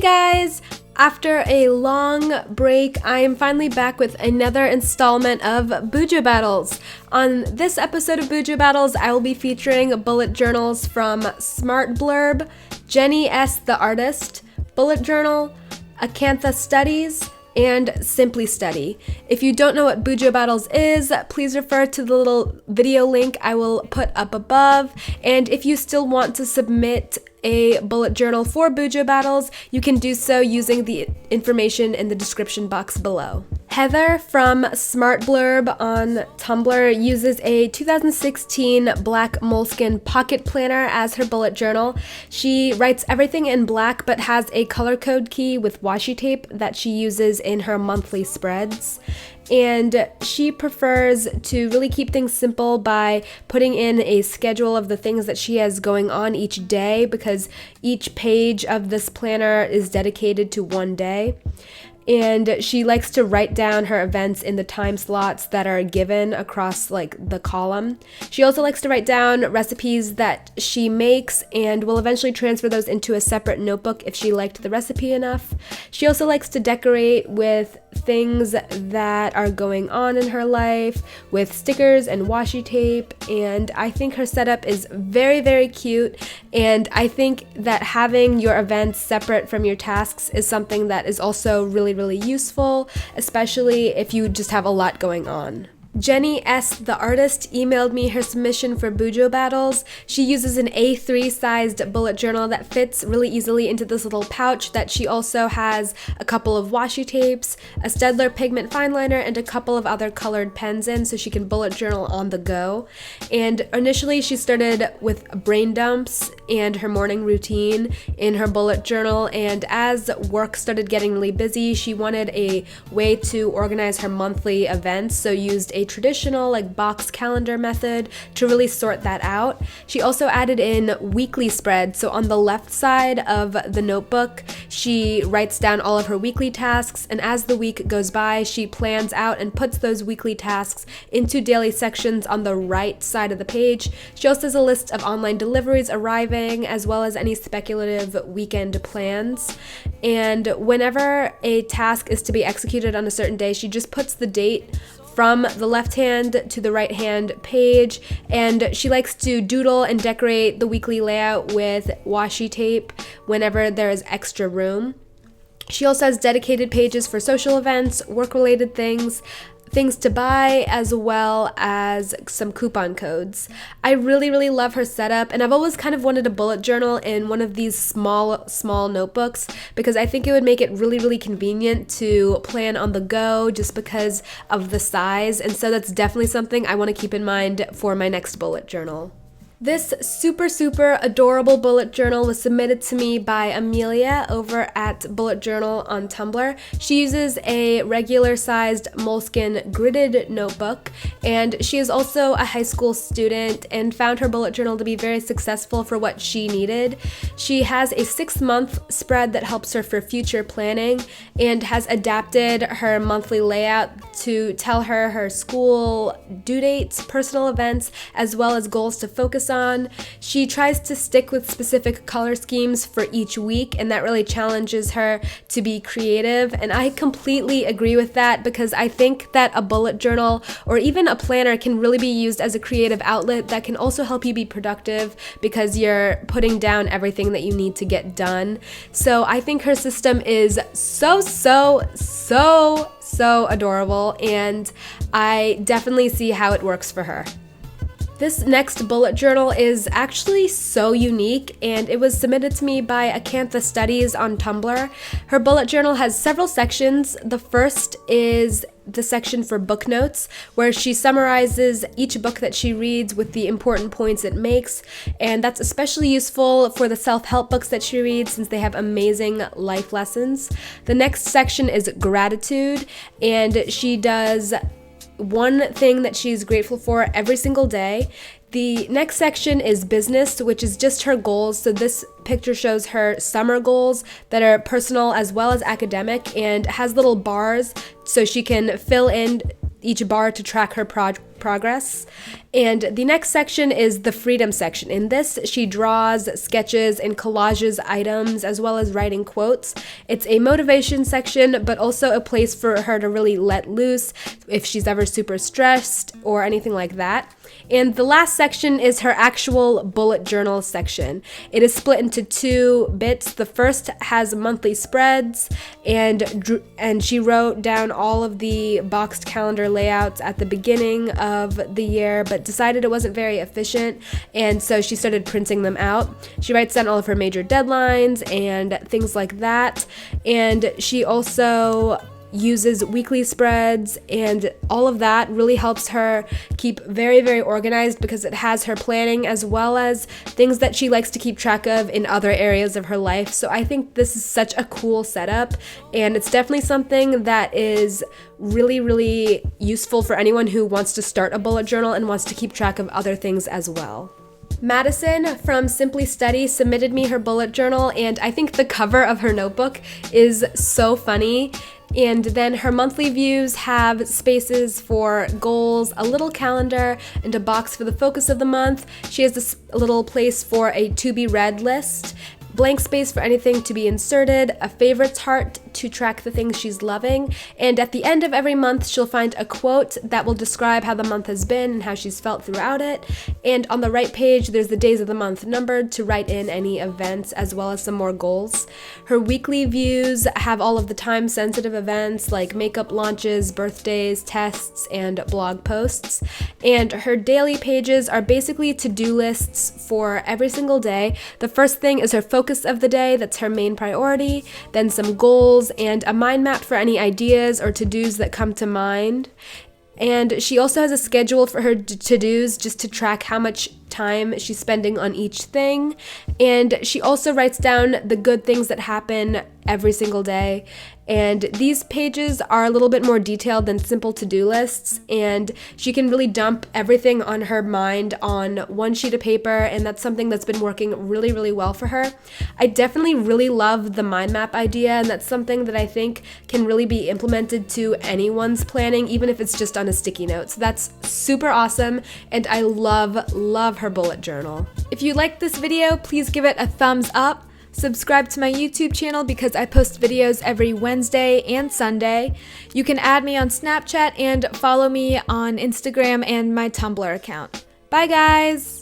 guys! After a long break, I am finally back with another installment of Bujo Battles. On this episode of Bujo Battles, I will be featuring bullet journals from Smart Blurb, Jenny S. the Artist, Bullet Journal, Acantha Studies, and Simply Study. If you don't know what Bujo Battles is, please refer to the little video link I will put up above. And if you still want to submit a bullet journal for Bujo Battles, you can do so using the information in the description box below. Heather from Smart Blurb on Tumblr uses a 2016 black moleskin pocket planner as her bullet journal. She writes everything in black but has a color code key with washi tape that she uses in her monthly spreads. And she prefers to really keep things simple by putting in a schedule of the things that she has going on each day, because each page of this planner is dedicated to one day. And she likes to write down her events in the time slots that are given across the column. She also likes to write down recipes that she makes and will eventually transfer those into a separate notebook if she liked the recipe enough. She also likes to decorate with things that are going on in her life with stickers and washi tape, and I think her setup is very, very cute, and I think that having your events separate from your tasks is something that is also really useful, especially if you just have a lot going on. Jenny S. the Artist emailed me her submission for Bujo Battles. She uses an A3 sized bullet journal that fits really easily into this little pouch that she also has a couple of washi tapes, a Staedtler pigment fineliner, and a couple of other colored pens in so she can bullet journal on the go. And initially she started with brain dumps and her morning routine in her bullet journal, and as work started getting really busy, she wanted a way to organize her monthly events, so used a traditional box calendar method to really sort that out. She also added in weekly spreads, so on the left side of the notebook she writes down all of her weekly tasks, and as the week goes by she plans out and puts those weekly tasks into daily sections on the right side of the page. She also has a list of online deliveries arriving as well as any speculative weekend plans, and whenever a task is to be executed on a certain day, she just puts the date from the left hand to the right hand page, and she likes to doodle and decorate the weekly layout with washi tape whenever there is extra room. She also has dedicated pages for social events, work-related things to buy, as well as some coupon codes. I really love her setup, and I've always kind of wanted a bullet journal in one of these small notebooks because I think it would make it really convenient to plan on the go just because of the size, and so that's definitely something I want to keep in mind for my next bullet journal. This super adorable bullet journal was submitted to me by Amelia over at Bullet Journal on Tumblr. She uses a regular sized moleskin gridded notebook, and she is also a high school student and found her bullet journal to be very successful for what she needed. She has a 6-month spread that helps her for future planning and has adapted her monthly layout to tell her school due dates, personal events, as well as goals to focus on. She tries to stick with specific color schemes for each week, and that really challenges her to be creative, and I completely agree with that because I think that a bullet journal or even a planner can really be used as a creative outlet that can also help you be productive because you're putting down everything that you need to get done. So I think her system is so adorable, and I definitely see how it works for her. This next bullet journal is actually so unique, and it was submitted to me by Acantha Studies on Tumblr. Her bullet journal has several sections. The first is the section for book notes, where she summarizes each book that she reads with the important points it makes, and that's especially useful for the self-help books that she reads since they have amazing life lessons. The next section is gratitude, and she does one thing that she's grateful for every single day. The next section is business, which is just her goals. So this picture shows her summer goals that are personal as well as academic, and has little bars so she can fill in each bar to track her progress. And the next section is the freedom section. In this, she draws, sketches, and collages items, as well as writing quotes. It's a motivation section, but also a place for her to really let loose if she's ever super stressed or anything like that. And the last section is her actual bullet journal section. It is split into 2 bits. The first has monthly spreads, and she wrote down all of the boxed calendar layouts at the beginning of the year, but decided it wasn't very efficient, and so she started printing them out. She writes down all of her major deadlines and things like that, and she also uses weekly spreads, and all of that really helps her keep very, very organized because it has her planning as well as things that she likes to keep track of in other areas of her life. So I think this is such a cool setup, and it's definitely something that is really, really useful for anyone who wants to start a bullet journal and wants to keep track of other things as well. Madison from Simply Study submitted me her bullet journal, and I think the cover of her notebook is so funny. And then her monthly views have spaces for goals, a little calendar, and a box for the focus of the month. She has this little place for a to be read list, blank space for anything to be inserted, a favorites heart to track the things she's loving, and at the end of every month she'll find a quote that will describe how the month has been and how she's felt throughout it. And on the right page there's the days of the month numbered to write in any events as well as some more goals. Her weekly views have all of the time sensitive events like makeup launches, birthdays, tests, and blog posts. And her daily pages are basically to-do lists for every single day. The first thing is her focus of the day, that's her main priority, then some goals and a mind map for any ideas or to-dos that come to mind. And she also has a schedule for her to-dos just to track how much time she's spending on each thing. And she also writes down the good things that happen every single day. And these pages are a little bit more detailed than simple to-do lists, and she can really dump everything on her mind on one sheet of paper, and that's something that's been working really, really well for her. I definitely really love the mind map idea, and that's something that I think can really be implemented to anyone's planning, even if it's just on a sticky note. So that's super awesome, and I love her bullet journal. If you liked this video, please give it a thumbs up. Subscribe to my YouTube channel because I post videos every Wednesday and Sunday. You can add me on Snapchat and follow me on Instagram and my Tumblr account. Bye guys!